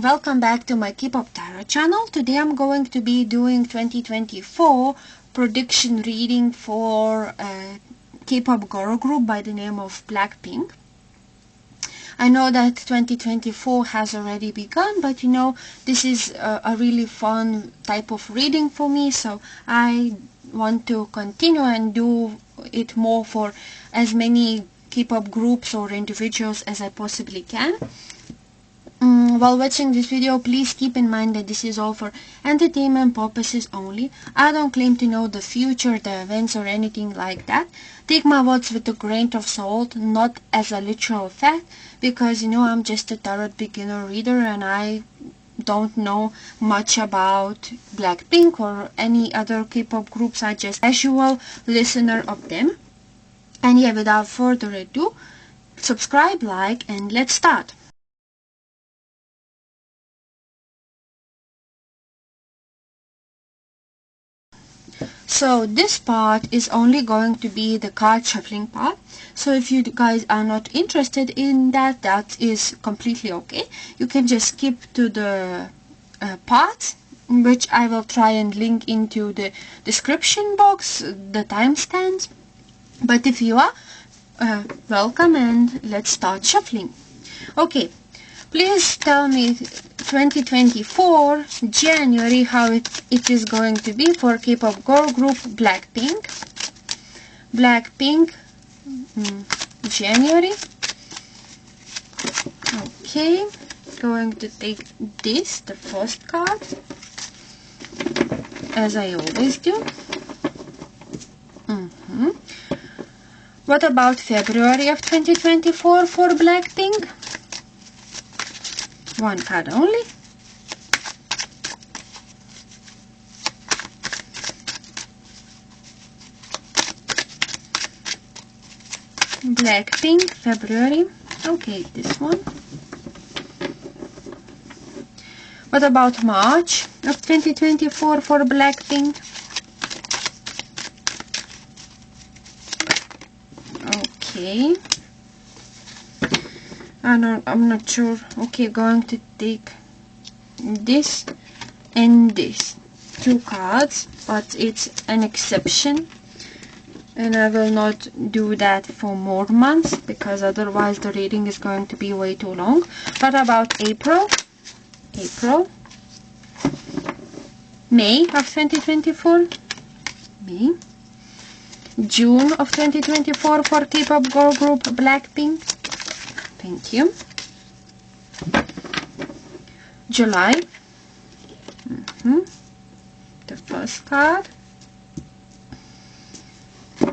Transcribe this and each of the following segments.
and welcome back to my K-pop Tarot channel. Today I'm going to be doing 2024 prediction reading for a K-pop girl group by the name of BLACKPINK. I know that 2024 has already begun, but this is a really fun type of reading for me, so I want to continue and do it more for as many K-pop groups or individuals as I possibly can. While watching this video, please keep in mind that this is all for entertainment purposes only. I don't claim to know the future, the events or anything like that. Take my words with a grain of salt, not as a literal fact, because I'm just a tarot beginner reader and I don't know much about BLACKPINK or any other K-pop groups. I just casual listener of them. And yeah, without further ado, subscribe, like, and let's start. So this part is only going to be the card shuffling part. So if you guys are not interested in that, that is completely okay. You can just skip to the part, which I will try and link into the description box, the timestamps. But if you are, welcome and let's start shuffling. Okay, please tell me 2024 January how it is going to be for K-pop girl group BLACKPINK. BLACKPINK January. Okay, going to take this, the first card, as I always do. What about February of 2024 for BLACKPINK? One card only. BLACKPINK February. Okay, this one. What about March of 2024 for BLACKPINK? Okay. I'm not sure. Okay, going to take this and this. Two cards, but it's an exception. And I will not do that for more months, because otherwise the reading is going to be way too long. What about April? April. May of 2024. May. June of 2024 for K-pop girl group BLACKPINK. Thank you. July. The first card.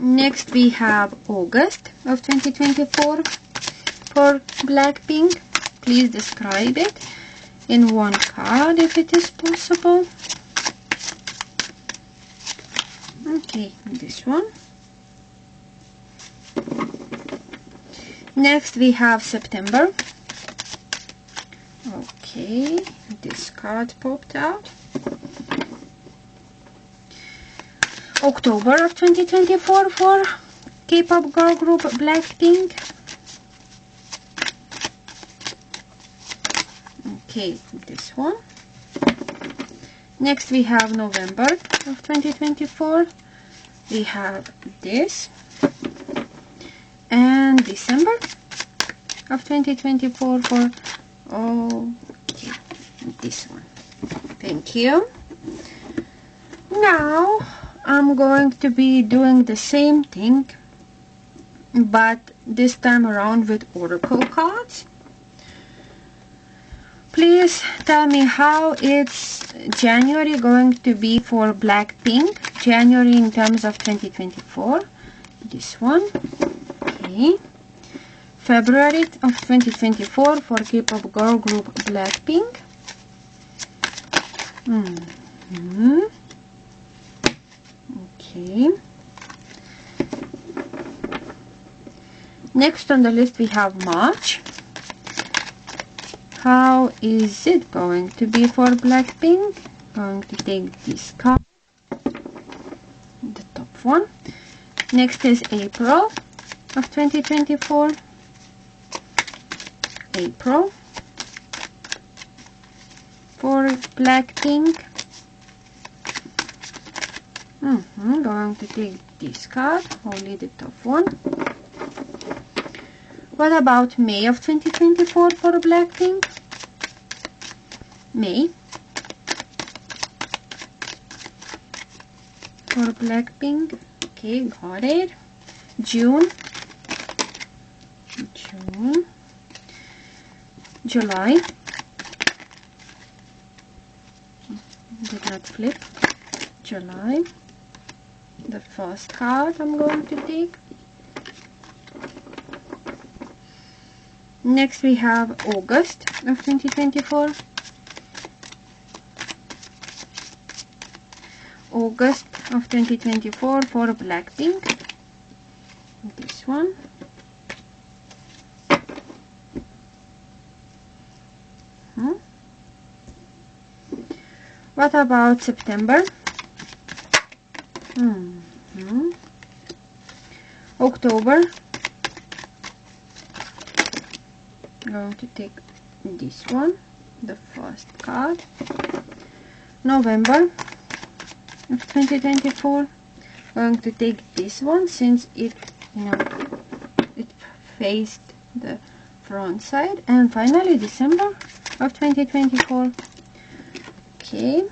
Next we have August of 2024 for BLACKPINK. Please describe it in one card if it is possible. Okay, this one. Next we have September. Okay, this card popped out. October of 2024 for K-pop girl group BLACKPINK. Okay, this one. Next we have November of 2024. We have this. And December of 2024 for this one. Thank you. Now I'm going to be doing the same thing, but this time around with oracle cards. Please tell me how it's January going to be for BLACKPINK. January in terms of 2024. This one. Okay. February of 2024 for K-pop girl group BLACKPINK. Okay. Next on the list we have March. How is it going to be for BLACKPINK? Going to take this card, the top one. Next is April of 2024. April. for Blackpink. Going to take this card, only the top one. What about May of 2024 for Blackpink? May for Blackpink. Okay, got it. June. July. Did not flip. July. The first card I'm going to take. Next we have August of 2024. August of 2024 for Blackpink. This one. What about September? October. I'm going to take this one, the first card. November of 2024. Going to take this one since it, it faced the front side. And finally December of 2024. Okay,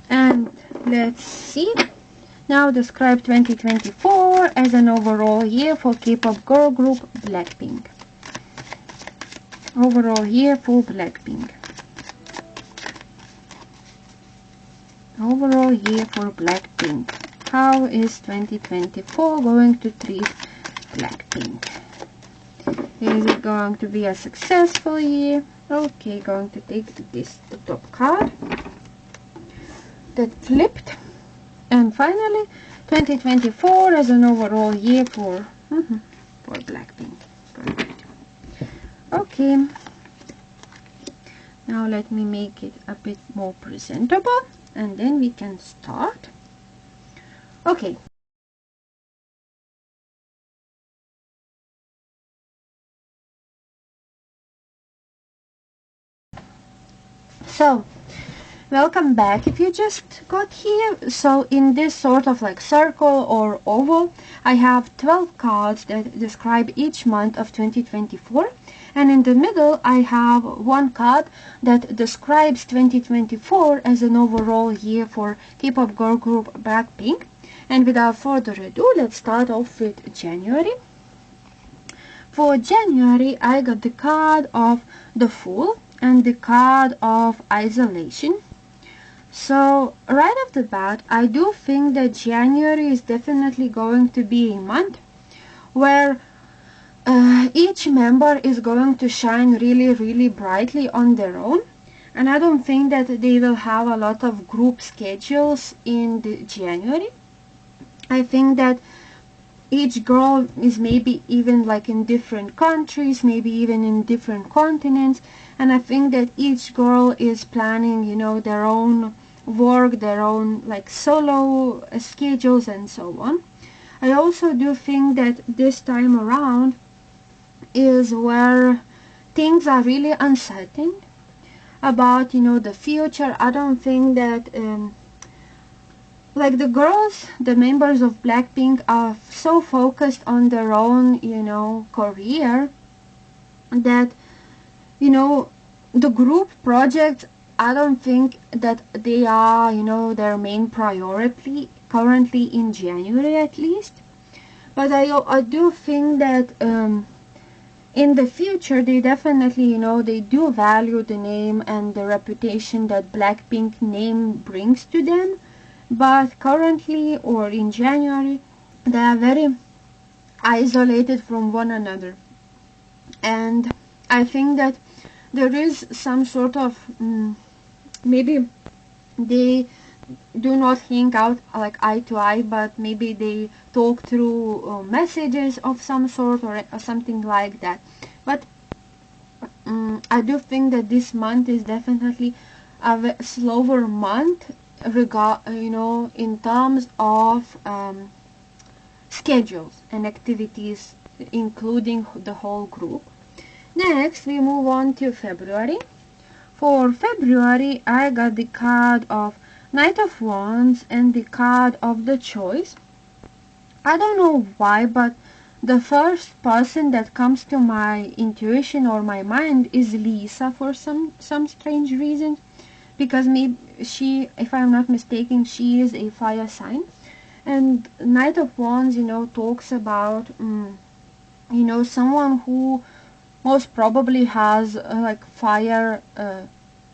and let's see. Now describe 2024 as an overall year for K-pop girl group Blackpink. Overall year for Blackpink. Overall year for Blackpink. How is 2024 going to treat Blackpink? Is it going to be a successful year? Okay, going to take the top card that flipped. And finally, 2024 as an overall year for Blackpink. Perfect. Okay. Now let me make it a bit more presentable, and then we can start. Okay. So, welcome back if you just got here. So in this sort of like circle or oval, I have 12 cards that describe each month of 2024, and in the middle I have one card that describes 2024 as an overall year for K-pop girl group Blackpink. And without further ado, let's start off with January. For January, I got the card of the Fool and the card of Isolation. So right off the bat, I do think that January is definitely going to be a month where each member is going to shine really brightly on their own. And I don't think that they will have a lot of group schedules in January. I think that each girl is maybe even like in different countries, maybe even in different continents. And I think that each girl is planning, their own work, their own like solo schedules and so on. I also do think that this time around is where things are really uncertain about, the future. I don't think that like the girls, the members of Blackpink are so focused on their own, career that, the group projects, I don't think that they are, their main priority currently in January at least. But I do think that in the future they definitely, they do value the name and the reputation that Blackpink name brings to them. But currently, or in January, they are very isolated from one another. And I think that there is some sort of, maybe they do not hang out like eye to eye, but maybe they talk through messages of some sort or something like that. But I do think that this month is definitely a slower month in terms of schedules and activities, including the whole group. Next, we move on to February. For February, I got the card of Knight of Wands and the card of the Choice. I don't know why, but the first person that comes to my intuition or my mind is Lisa for some strange reason, because maybe she, if I'm not mistaken, she is a fire sign. And Knight of Wands, talks about, someone who most probably has like fire,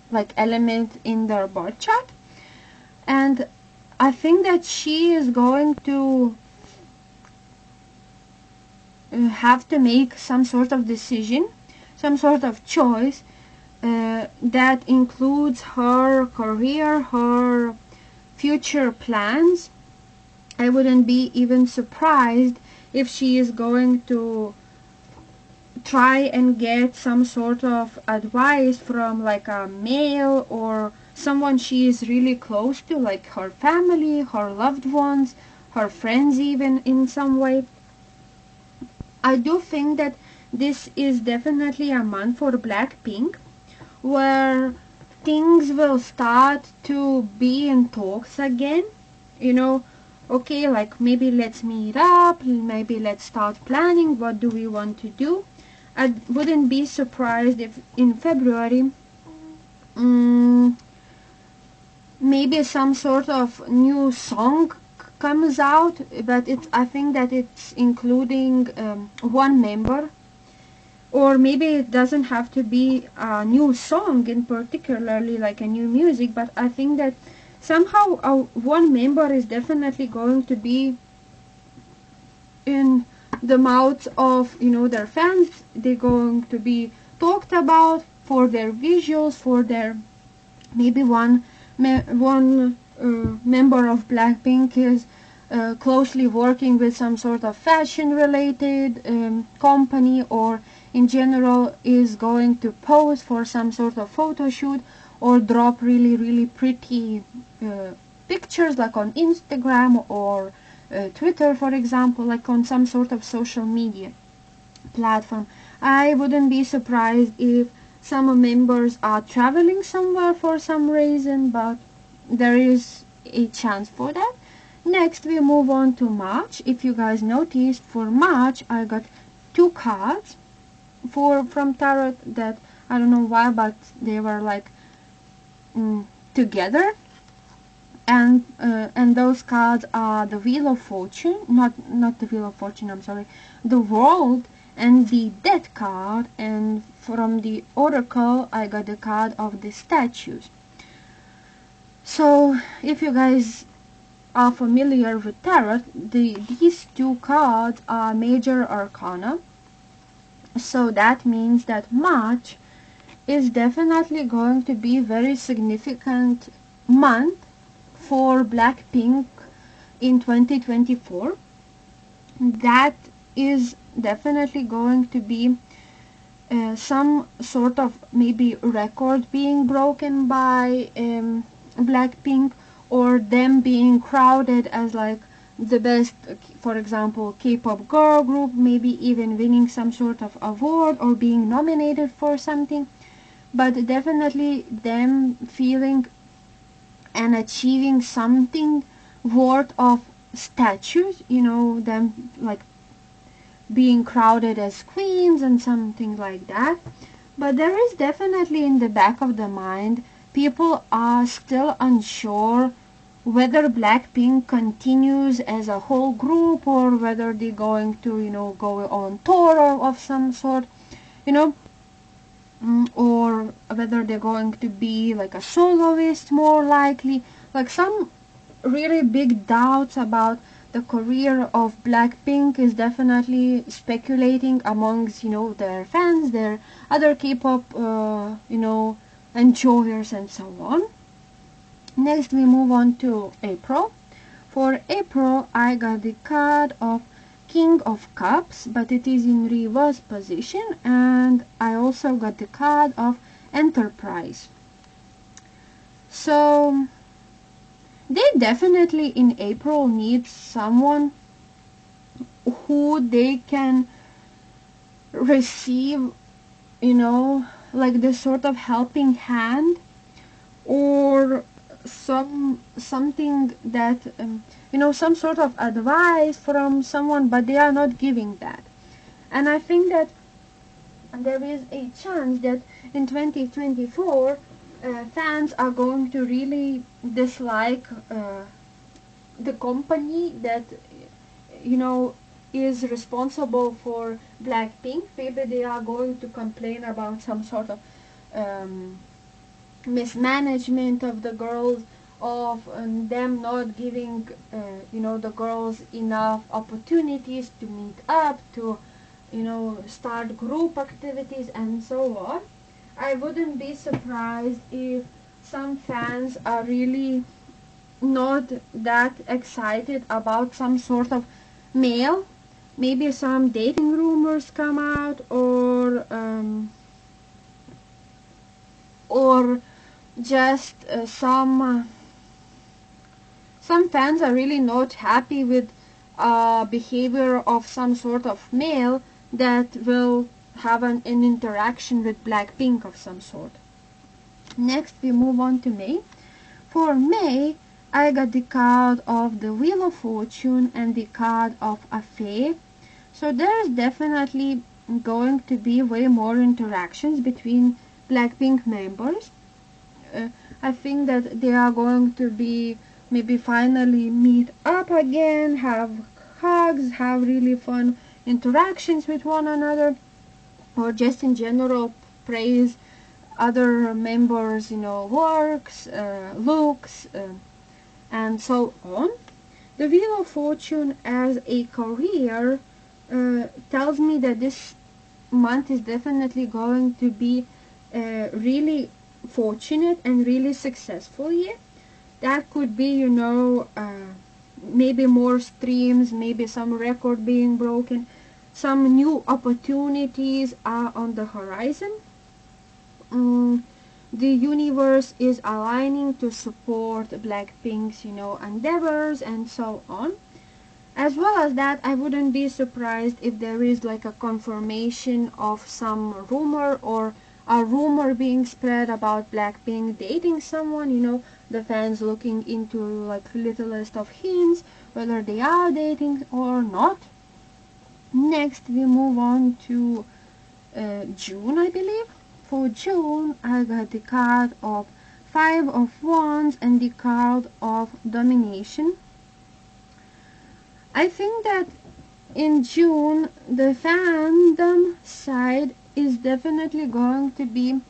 like element in their birth chart. And I think that she is going to have to make some sort of decision, some sort of choice that includes her career, her future plans. I wouldn't be even surprised if she is going to try and get some sort of advice from like a male or someone she is really close to, like her family, her loved ones, her friends even in some way. I do think that this is definitely a month for Blackpink where things will start to be in talks again. Okay, like maybe let's meet up, maybe let's start planning what do we want to do. I wouldn't be surprised if in February maybe some sort of new song comes out, but I think that it's including one member, or maybe it doesn't have to be a new song in particularly like a new music, but I think that somehow one member is definitely going to be in the mouths of their fans. They're going to be talked about for their visuals, for their maybe one member of Blackpink is closely working with some sort of fashion related company, or in general is going to pose for some sort of photo shoot or drop really pretty pictures like on Instagram or Twitter, for example, like on some sort of social media platform. I wouldn't be surprised if some members are traveling somewhere for some reason, but there is a chance for that. Next, we move on to March. If you guys noticed, for March, I got two cards from Tarot that I don't know why, but they were like together. And those cards are the Wheel of Fortune, not the Wheel of Fortune, I'm sorry, the World and the Death card. And from the Oracle, I got the card of the Statues. So if you guys are familiar with Tarot, these two cards are major arcana. So that means that March is definitely going to be a very significant month for Blackpink in 2024. That is definitely going to be some sort of maybe record being broken by Blackpink, or them being crowded as like the best, for example, K-pop girl group, maybe even winning some sort of award or being nominated for something. But definitely them feeling and achieving something worth of statues, them like being crowded as queens and something like that. But there is definitely in the back of the mind, people are still unsure whether Blackpink continues as a whole group or whether they're going to, go on tour of some sort, or whether they're going to be like a soloist more likely. Like some really big doubts about the career of Blackpink is definitely speculating amongst, their fans, their other K-pop, enjoyers and so on. Next we move on to April. For April, I got the card of King of Cups, but it is in reverse position, and I also got the card of Enterprise. So they definitely in April need someone who they can receive, like this sort of helping hand, or something that some sort of advice from someone, but they are not giving that. And I think that there is a chance that in 2024 fans are going to really dislike the company that is responsible for Blackpink. Maybe they are going to complain about some sort of mismanagement of the girls, of them not giving the girls enough opportunities to meet up, to start group activities and so on. I wouldn't be surprised if some fans are really not that excited about some sort of mail. Maybe some dating rumors come out, or just some fans are really not happy with behavior of some sort of male that will have an interaction with Blackpink of some sort. Next we move on to May. For May, I got the card of the Wheel of Fortune and the card of a Fae. So there's definitely going to be way more interactions between Blackpink members. I think that they are going to be maybe finally meet up again, have hugs, have really fun interactions with one another, or just in general praise other members, works, looks, and so on. The Wheel of Fortune as a career tells me that this month is definitely going to be really fortunate and really successful year. That could be, maybe more streams, maybe some record being broken, some new opportunities are on the horizon. The universe is aligning to support Blackpink's, endeavors and so on. As well as that, I wouldn't be surprised if there is like a confirmation of some rumor, or a rumor being spread about Blackpink dating someone, the fans looking into like littlest of hints whether they are dating or not. Next we move on to June, I believe. For June, I got the card of Five of Wands and the card of Domination. I think that in June, the fandom side is definitely going to be,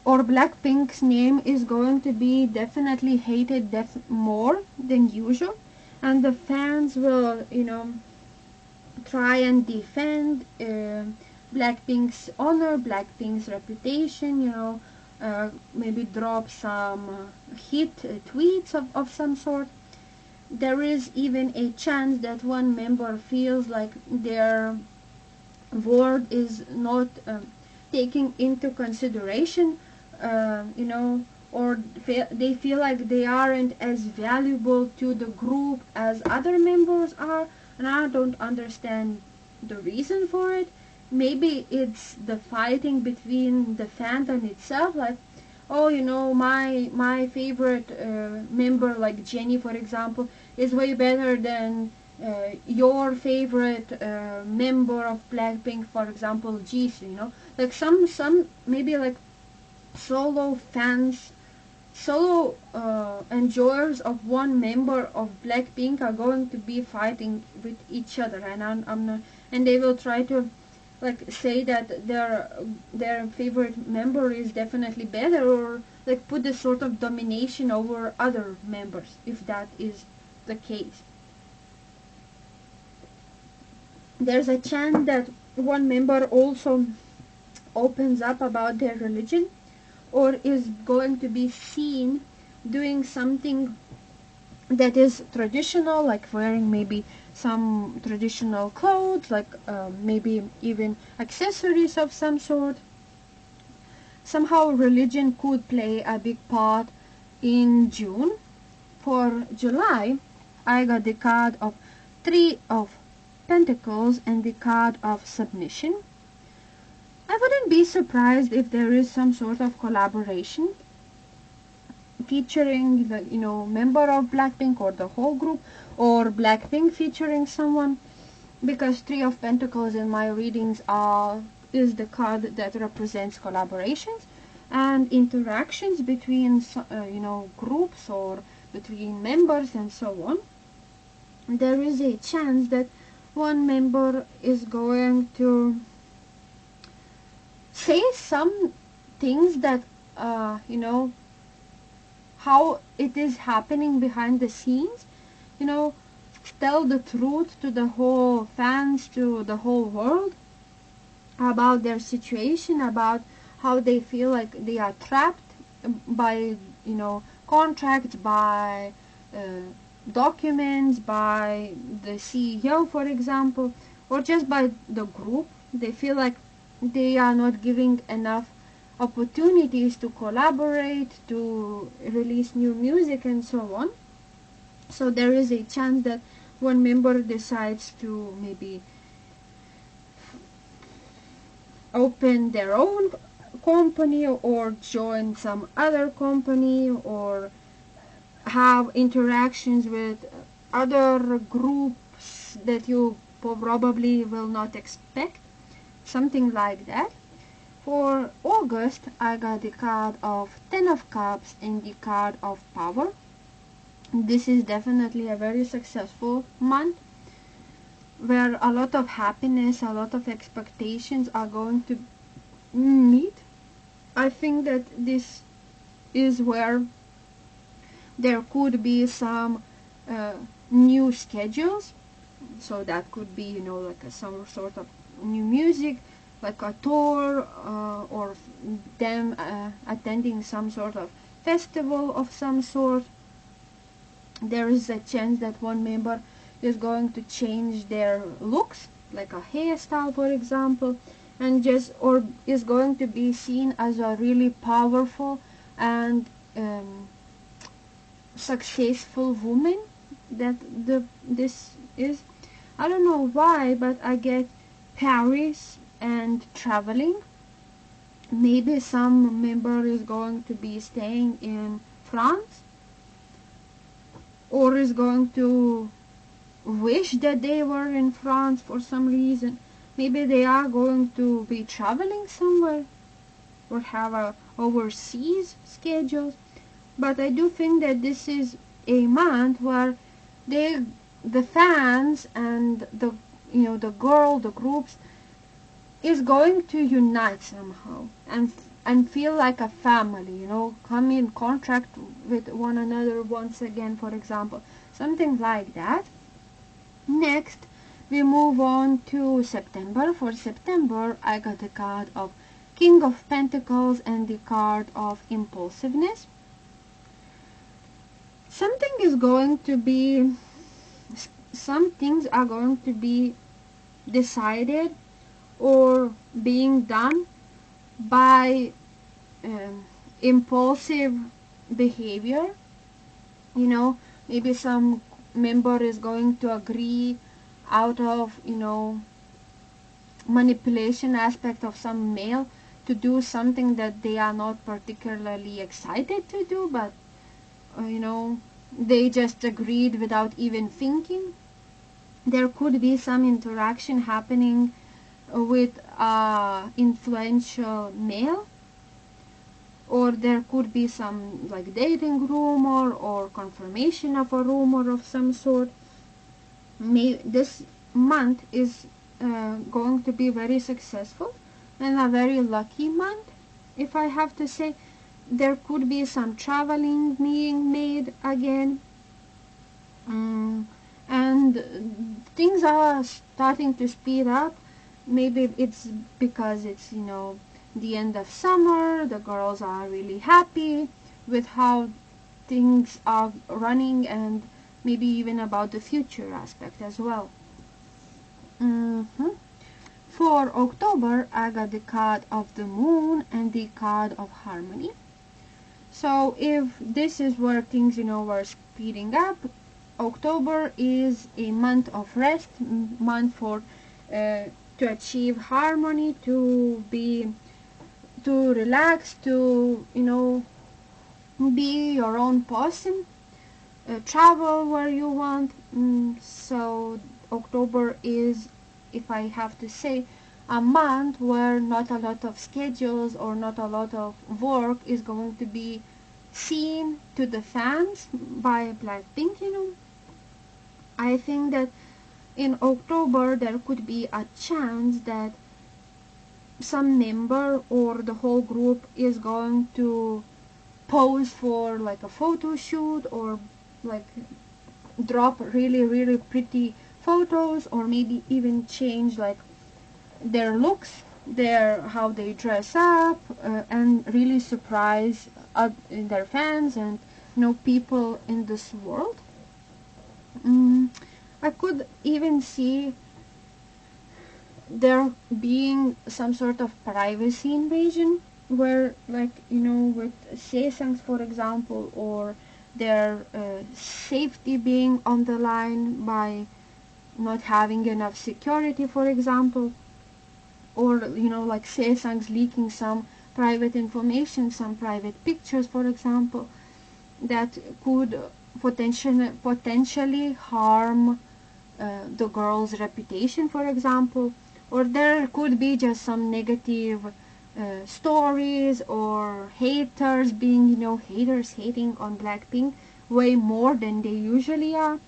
or Blackpink's name is going to be definitely hated more than usual, and the fans will, try and defend Blackpink's honor, Blackpink's reputation, maybe drop some hit tweets of some sort. There is even a chance that one member feels like their word is not taken into consideration, or they feel like they aren't as valuable to the group as other members are, and I don't understand the reason for it. Maybe it's the fighting between the fandom itself, like, oh, my favorite member, like Jennie, for example, is way better than your favorite member of Blackpink, for example, Jisoo, like some maybe like solo fans, solo enjoyers of one member of Blackpink are going to be fighting with each other, and I'm not, and they will try to like say that their favorite member is definitely better, or like put this sort of domination over other members if that is the case. There's a chance that one member also opens up about their religion, or is going to be seen doing something that is traditional, like wearing maybe some traditional clothes, like maybe even accessories of some sort. Somehow religion could play a big part in June. For July, I got the card of Three of Pentacles and the card of Submission. I wouldn't be surprised if there is some sort of collaboration featuring the member of Blackpink or the whole group, or Blackpink featuring someone, because Three of Pentacles in my readings is the card that represents collaborations and interactions between groups or between members and so on. There is a chance that one member is going to say some things that how it is happening behind the scenes, you know, tell the truth to the whole fans, to the whole world about their situation, about how they feel like they are trapped by contracts, by documents, by the CEO, for example, or just by the group. They feel like they are not giving enough opportunities to collaborate, to release new music and so on. So there is a chance that one member decides to maybe open their own company or join some other company or have interactions with other groups that you probably will not expect, something like that. For August, I got the card of Ten of Cups and the card of Power. This is definitely a very successful month where a lot of happiness, a lot of expectations are going to meet. I think that this is where there could be some new schedules. So that could be, like some sort of new music, like a tour, or them attending some sort of festival of some sort. There is a chance that one member is going to change their looks, like a hairstyle, for example, and or is going to be seen as a really powerful and successful woman. This is, I don't know why, but I get Paris and traveling. Maybe some member is going to be staying in France, or is going to wish that they were in France for some reason. Maybe they are going to be traveling somewhere or have a overseas schedules. But I do think that this is a month where the fans and the the groups is going to unite somehow and feel like a family, come in contact with one another once again, for example, something like that. Next, we move on to September. For September, I got the card of King of Pentacles and the card of Impulsiveness. Something is going to be, some things are going to be decided or being done by impulsive behavior. Maybe some member is going to agree out of manipulation aspect of some male to do something that they are not particularly excited to do, but they just agreed without even thinking. There could be some interaction happening with influential male, or there could be some like dating rumor or confirmation of a rumor of some sort. This month is going to be very successful and a very lucky month, if I have to say. There could be some traveling being made again, and things are starting to speed up. Maybe it's because it's the end of summer, the girls are really happy with how things are running, and maybe even about the future aspect as well. For October, I got the card of the Moon and the card of Harmony. So if this is where things were speeding up, October is a month of rest, month for to achieve harmony, to relax, to be your own person, travel where you want. So October is, if I have to say, a month where not a lot of schedules or not a lot of work is going to be seen to the fans by Blackpink. I think that in October there could be a chance that some member or the whole group is going to pose for like a photo shoot, or like drop really really pretty photos, or maybe even change like their looks, their how they dress up, and really surprise their fans and people in this world. I could even see there being some sort of privacy invasion where, like, with Sesangs, for example, or their safety being on the line by not having enough security, for example, or like Sesangs leaking some private information, some private pictures, for example, that could potentially harm the girl's reputation, for example. Or there could be just some negative stories, or haters being, haters hating on Blackpink way more than they usually are.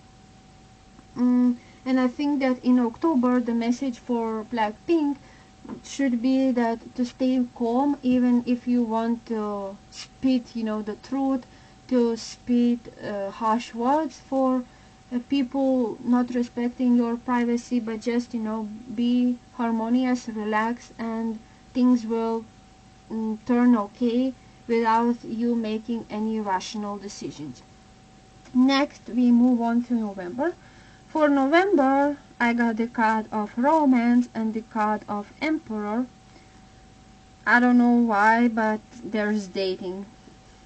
And I think that in October the message for Blackpink should be that to stay calm, even if you want to spit, the truth, to spit harsh words for people not respecting your privacy, but just be harmonious, relax, and things will turn okay without you making any rational decisions. Next we move on to November. For November I got the card of Romance and the card of Emperor. I don't know why, but there's dating.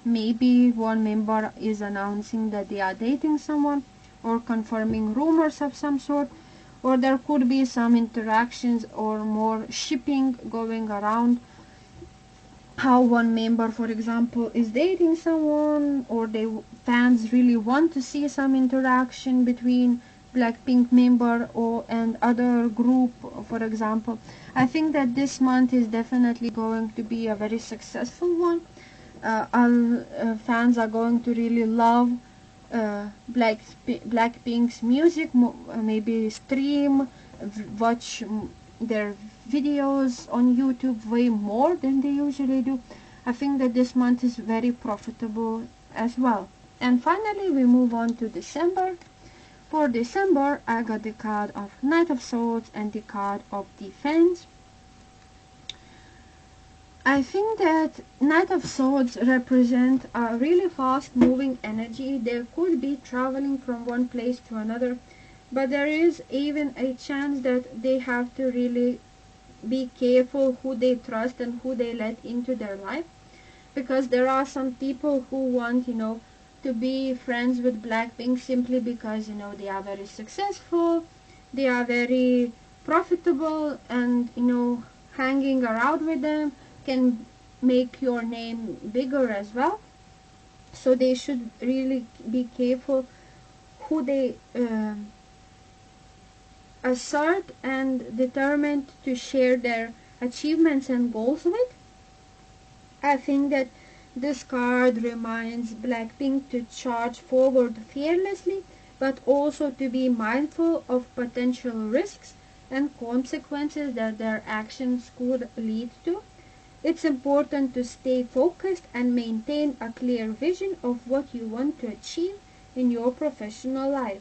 Maybe one member is announcing that they are dating someone, or confirming rumors of some sort, or there could be some interactions or more shipping going around. How one member, for example, is dating someone, or fans really want to see some interaction between Blackpink member and other group, for example. I think that this month is definitely going to be a very successful one. Fans are going to really love Blackpink's music, maybe stream, watch their videos on YouTube way more than they usually do. I think that this month is very profitable as well. And finally we move on to December. For December I got the card of Knight of Swords and the card of Defense. I think that Knight of Swords represent a really fast moving energy. They could be traveling from one place to another, but there is even a chance that they have to really be careful who they trust and who they let into their life, because there are some people who want to be friends with Blackpink simply because they are very successful, they are very profitable, and hanging around with them can make your name bigger as well. So they should really be careful who they assert and determined to share their achievements and goals with. I think that this card reminds Blackpink to charge forward fearlessly, but also to be mindful of potential risks and consequences that their actions could lead to. It's important to stay focused and maintain a clear vision of what you want to achieve in your professional life.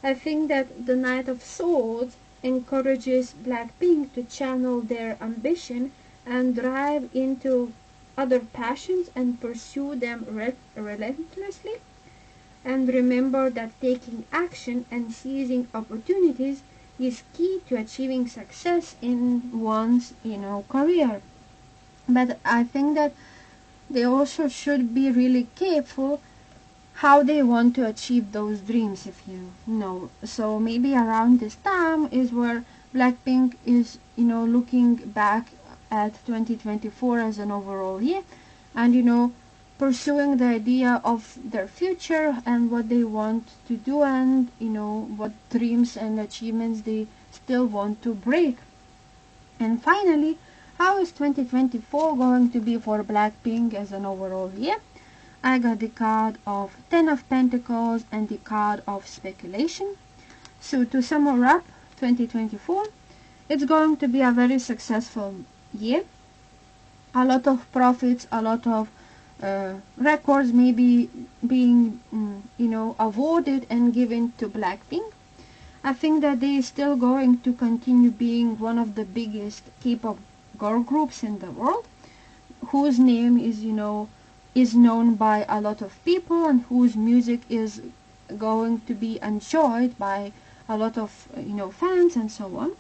I think that the Knight of Swords encourages Blackpink to channel their ambition and drive into other passions and pursue them relentlessly. And remember that taking action and seizing opportunities is key to achieving success in one's career. But I think that they also should be really careful how they want to achieve those dreams, if you know. So maybe around this time is where Blackpink is, looking back at 2024 as an overall year, and pursuing the idea of their future and what they want to do, and what dreams and achievements they still want to break. And finally, how is 2024 going to be for Blackpink as an overall year? I got the card of Ten of Pentacles and the card of Speculation. So to sum up 2024, it's going to be a very successful year. A lot of profits, a lot of records may be being, awarded and given to Blackpink. I think that they are still going to continue being one of the biggest K-pop girl groups in the world, whose name is known by a lot of people and whose music is going to be enjoyed by a lot of fans and so on.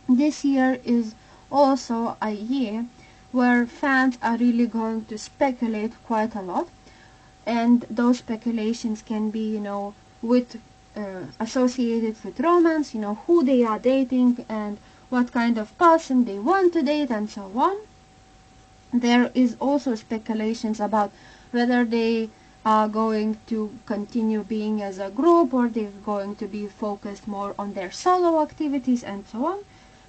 This year is also a year where fans are really going to speculate quite a lot, and those speculations can be with associated with romance, who they are dating and what kind of person they want to date and so on. There is also speculations about whether they are going to continue being as a group, or they're going to be focused more on their solo activities and so on.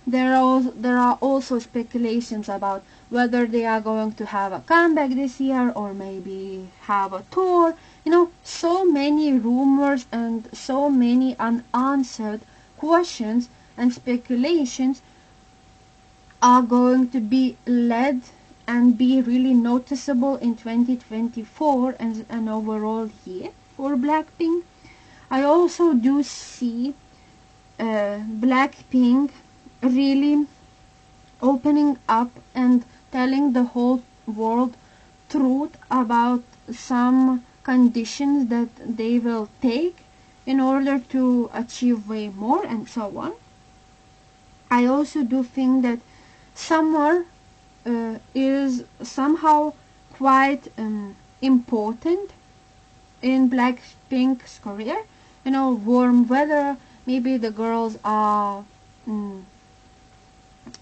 There are also speculations about whether they are going to have a comeback this year or maybe have a tour. So many rumors and so many unanswered questions and speculations are going to be led and be really noticeable in 2024 as an overall year for Blackpink. I also do see Blackpink really opening up and telling the whole world truth about some conditions that they will take in order to achieve way more and so on. I also do think that summer is somehow quite important in Blackpink's career. Warm weather, maybe the girls are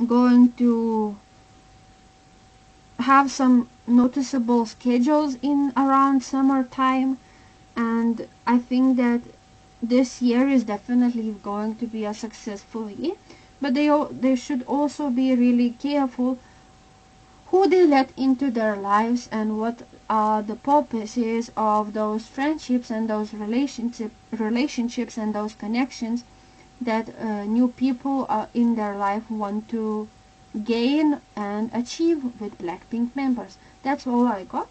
going to have some noticeable schedules in around summertime, and I think that this year is definitely going to be a successful year, but they should also be really careful who they let into their lives and what are the purposes of those friendships and those relationships and those connections that new people in their life want to gain and achieve with Blackpink members. That's all I got.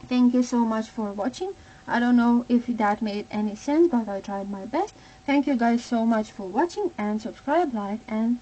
Thank you so much for watching. I don't know if that made any sense, but I tried my best. Thank you guys so much for watching, and subscribe, like, and